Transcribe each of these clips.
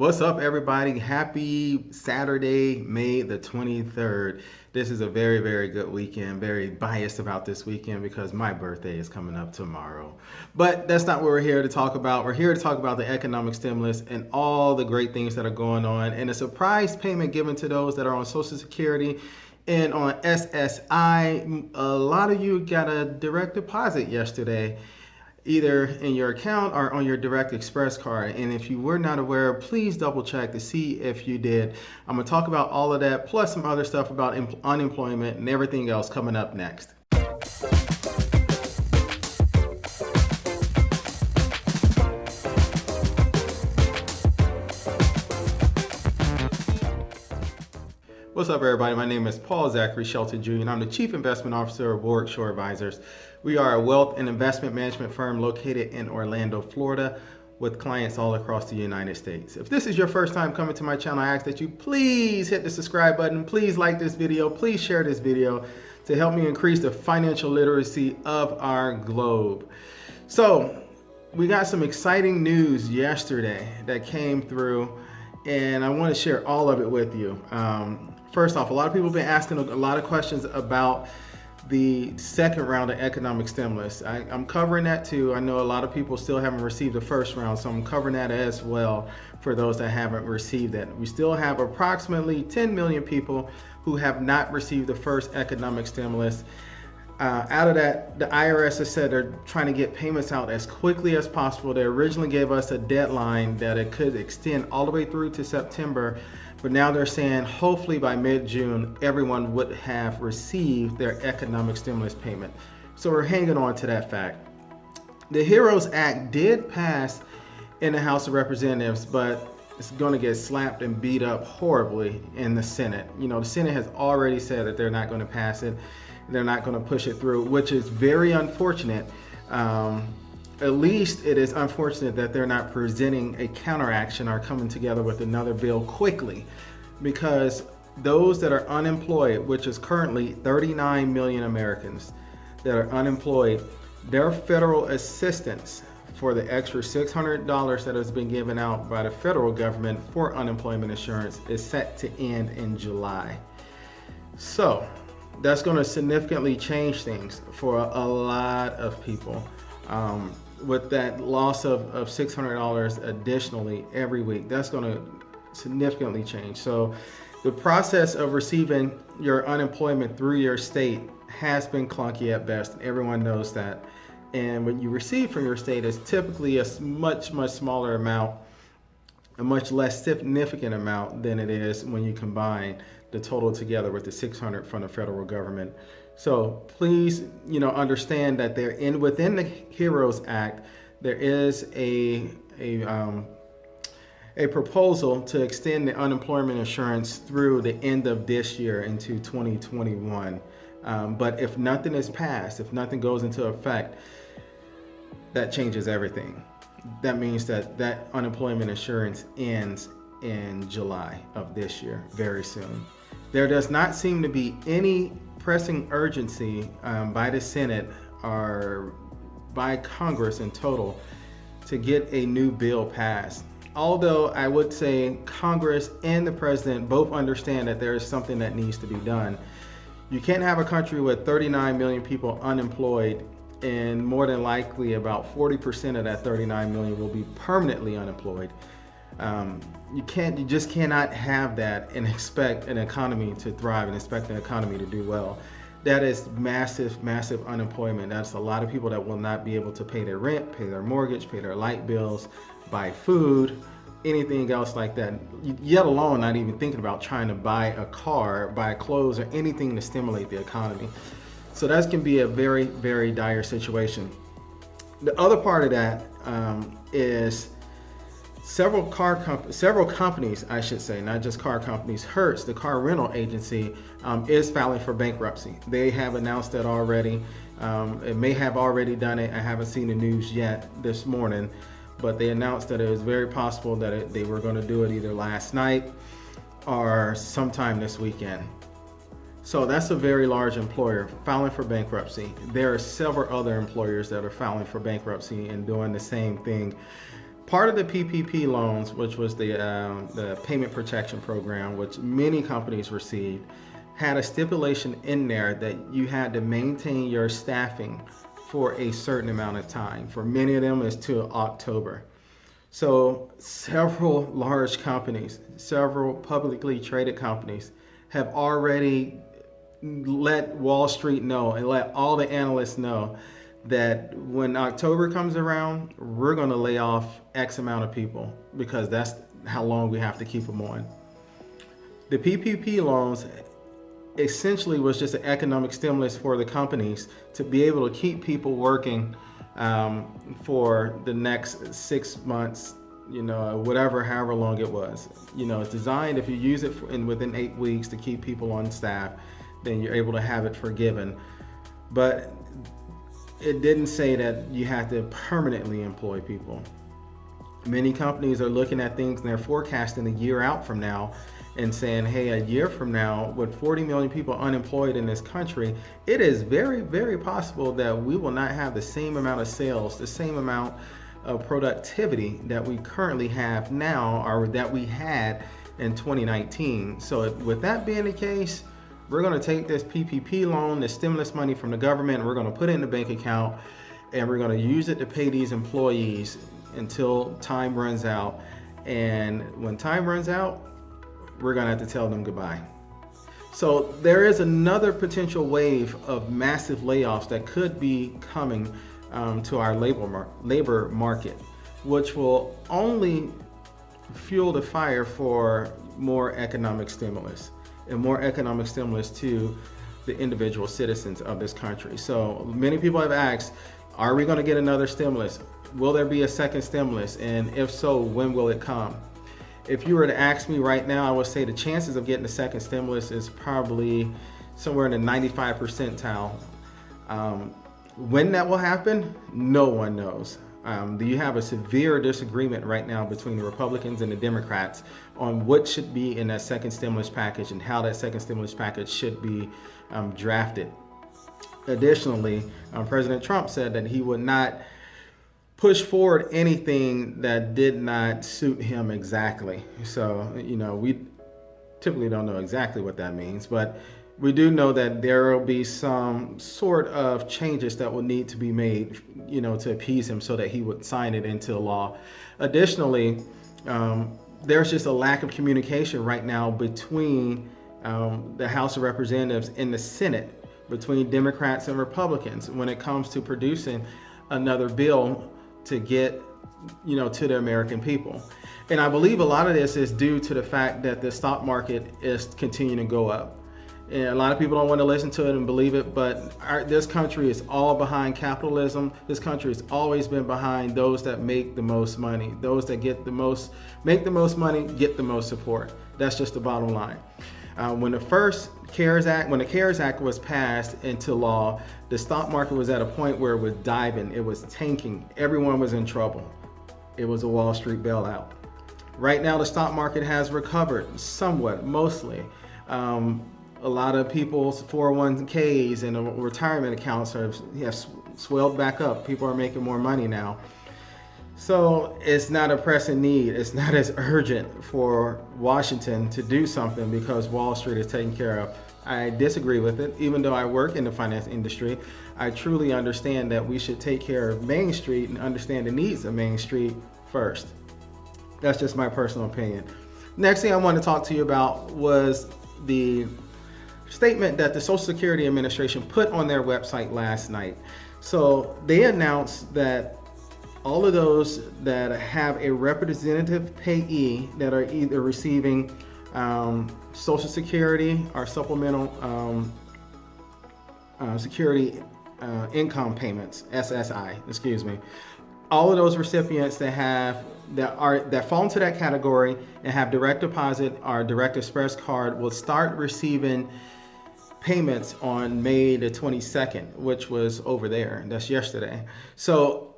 What's up, everybody? Happy Saturday, May the 23rd. This is a very, very good weekend. Very biased about this weekend because my birthday is coming up tomorrow. But that's not what we're here to talk about. We're here to talk about the economic stimulus and all the great things that are going on, and a surprise payment given to those that are on Social Security and on SSI. A lot of you got a direct deposit yesterday, either in your account or on your Direct Express card. And if you were not aware, please double check to see if you did. I'm going to talk about all of that, plus some other stuff about unemployment and everything else coming up next. What's up, everybody? My name is Paul Zachary Shelton Jr., and I'm the Chief Investment Officer of Warwick Shore Advisors. We are a wealth and investment management firm located in Orlando, Florida, with clients all across the United States. If this is your first time coming to my channel, I ask that you please hit the subscribe button, please like this video, please share this video to help me increase the financial literacy of our globe. So, we got some exciting news yesterday that came through, and I want to share all of it with you. First off, a lot of people have been asking a lot of questions about the second round of economic stimulus. I'm covering that too. I know a lot of people still haven't received the first round, so I'm covering that as well for those that haven't received it. We still have approximately 10 million people who have not received the first economic stimulus. Out of that, the IRS has said they're trying to get payments out as quickly as possible. They originally gave us a deadline that it could extend all the way through to September, but now they're saying hopefully by mid-June, everyone would have received their economic stimulus payment. So we're hanging on to that fact. The HEROES Act did pass in the House of Representatives, but it's going to get slapped and beat up horribly in the Senate. You know, the Senate has already said that they're not going to pass it. They're not going to push it through, which is very unfortunate. At least it is unfortunate that they're not presenting a counteraction or coming together with another bill quickly, because those that are unemployed, which is currently 39 million Americans that are unemployed, their federal assistance for the extra $600 that has been given out by the federal government for unemployment insurance is set to end in July. So that's going to significantly change things for a lot of people. With that loss of $600 additionally every week, that's going to significantly change. So the process of receiving your unemployment through your state has been clunky at best. Everyone knows that. And what you receive from your state is typically a much smaller amount, a much less significant amount than it is when you combine the total together with the $600 from the federal government. So please, understand that within the HEROES Act, there is a proposal to extend the unemployment insurance through the end of this year into 2021. But if nothing is passed, if nothing goes into effect, that changes everything. That means that unemployment insurance ends in July of this year, very soon. There does not seem to be any pressing urgency by the Senate or by Congress in total to get a new bill passed. Although I would say Congress and the president both understand that there is something that needs to be done. You can't have a country with 39 million people unemployed, and more than likely about 40% of that 39 million will be permanently unemployed. You just cannot have that and expect an economy to thrive and expect an economy to do well. That is massive unemployment. That's a lot of people that will not be able to pay their rent, pay their mortgage, pay their light bills, buy food, anything else like that. Yet alone not even thinking about trying to buy a car, buy clothes, or anything to stimulate the economy. So that can be a very dire situation. The other part of that is several companies, I should say, not just car companies. Hertz, the car rental agency, is filing for bankruptcy. They have announced that already. It may have already done it. I haven't seen the news yet this morning, but they announced that it was very possible that they were going to do it either last night or sometime this weekend. So that's a very large employer filing for bankruptcy. There are several other employers that are filing for bankruptcy and doing the same thing. Part of the PPP loans, which was the payment protection program, which many companies received, had a stipulation in there that you had to maintain your staffing for a certain amount of time. For many of them, it's to October. So several large companies, several publicly traded companies have already let Wall Street know and let all the analysts know that when October comes around, we're going to lay off X amount of people because that's how long we have to keep them on. The PPP loans essentially was just an economic stimulus for the companies to be able to keep people working for the next 6 months, however long it was. It's designed, if you use it within 8 weeks to keep people on staff, then you're able to have it forgiven. But it didn't say that you had to permanently employ people. Many companies are looking at things and they're forecasting a year out from now and saying, hey, a year from now, with 40 million people unemployed in this country, it is very, very possible that we will not have the same amount of sales, the same amount of productivity that we currently have now or that we had in 2019. So with that being the case, we're going to take this PPP loan, the stimulus money from the government, and we're going to put it in the bank account, and we're going to use it to pay these employees until time runs out. And when time runs out, we're going to have to tell them goodbye. So there is another potential wave of massive layoffs that could be coming to our labor market, which will only fuel the fire for more economic stimulus. And more economic stimulus to the individual citizens of this country. So many people have asked, are we going to get another stimulus? Will there be a second stimulus? And if so, when will it come? If you were to ask me right now, I would say the chances of getting a second stimulus is probably somewhere in the 95 percentile. When that will happen, no one knows. You have a severe disagreement right now between the Republicans and the Democrats on what should be in that second stimulus package and how that second stimulus package should be drafted. Additionally, President Trump said that he would not push forward anything that did not suit him exactly. So, we typically don't know exactly what that means, but we do know that there will be some sort of changes that will need to be made, to appease him so that he would sign it into law. Additionally, there's just a lack of communication right now between the House of Representatives and the Senate, between Democrats and Republicans when it comes to producing another bill to get, to the American people. And I believe a lot of this is due to the fact that the stock market is continuing to go up. And a lot of people don't want to listen to it and believe it, but this country is all behind capitalism. This country has always been behind those that make the most money. Those that make the most money, get the most support. That's just the bottom line. When the CARES Act was passed into law, the stock market was at a point where it was diving, it was tanking. Everyone was in trouble. It was a Wall Street bailout. Right now, the stock market has recovered somewhat, mostly. A lot of people's 401ks and retirement accounts have swelled back up. People are making more money now. So it's not a pressing need. It's not as urgent for Washington to do something because Wall Street is taken care of. I disagree with it. Even though I work in the finance industry, I truly understand that we should take care of Main Street and understand the needs of Main Street first. That's just my personal opinion. Next thing I want to talk to you about was the statement that the Social Security Administration put on their website last night. So they announced that all of those that have a representative payee that are either receiving Social Security or supplemental security income payments, SSI, all of those recipients that fall into that category and have direct deposit or direct express card will start receiving payments on May the 22nd, which was over there. That's yesterday. So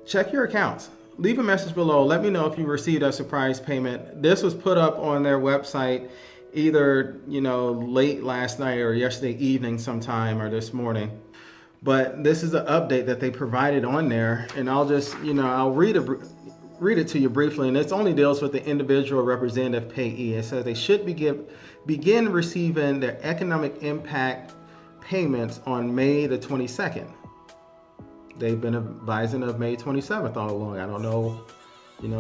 check your accounts. Leave a message below. Let me know if you received a surprise payment. This was put up on their website either, late last night or yesterday evening sometime or this morning. But this is an update that they provided on there. And I'll just, I'll read read it to you briefly, and it only deals with the individual representative payee. It says they should begin receiving their economic impact payments on May the 22nd. They've been advising of May 27th all along. I don't know,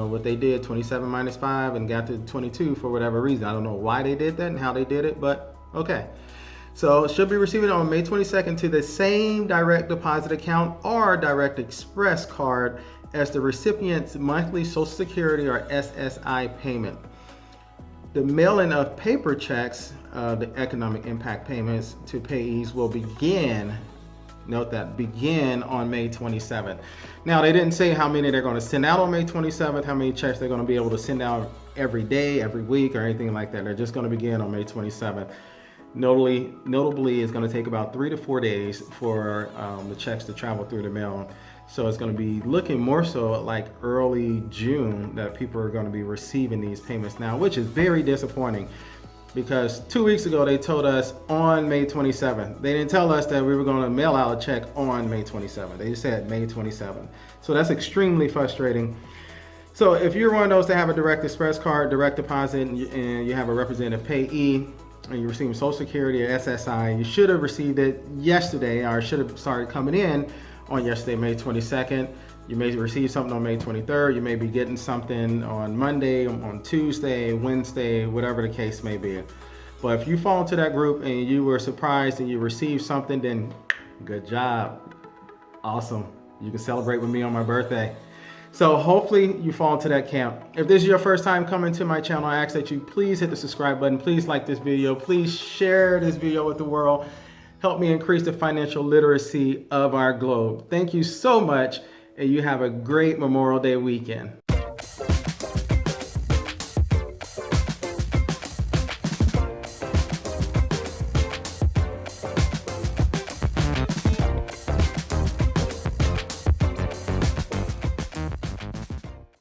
what they did, 27 minus 5 and got to 22 for whatever reason. I don't know why they did that and how they did it, but okay. So it should be receiving on May 22nd to the same direct deposit account or direct express card as the recipient's monthly Social Security or SSI payment. The mailing of paper checks, the economic impact payments to payees will begin, note that, begin on May 27th. Now, they didn't say how many they're going to send out on May 27th, how many checks they're going to be able to send out every day, every week, or anything like that. They're just going to begin on May 27th. Notably, it's going to take about 3 to 4 days for the checks to travel through the mail. So it's going to be looking more so like early June that people are going to be receiving these payments now, which is very disappointing because 2 weeks ago they told us on May 27th. They didn't tell us that we were going to mail out a check on May 27th. They just said May 27th. So that's extremely frustrating. So if you're one of those that have a direct express card, direct deposit, and you have a representative payee, and you're receiving Social Security or SSI, you should have received it yesterday, or should have started coming in on yesterday, May 22nd. You may receive something on May 23rd. You may be getting something on Monday, on Tuesday, Wednesday, whatever the case may be. But if you fall into that group and you were surprised and you received something, then good job. Awesome. You can celebrate with me on my birthday. So hopefully you fall into that camp. If this is your first time coming to my channel, I ask that you please hit the subscribe button. Please like this video. Please share this video with the world. Help me increase the financial literacy of our globe. Thank you so much, and you have a great Memorial Day weekend.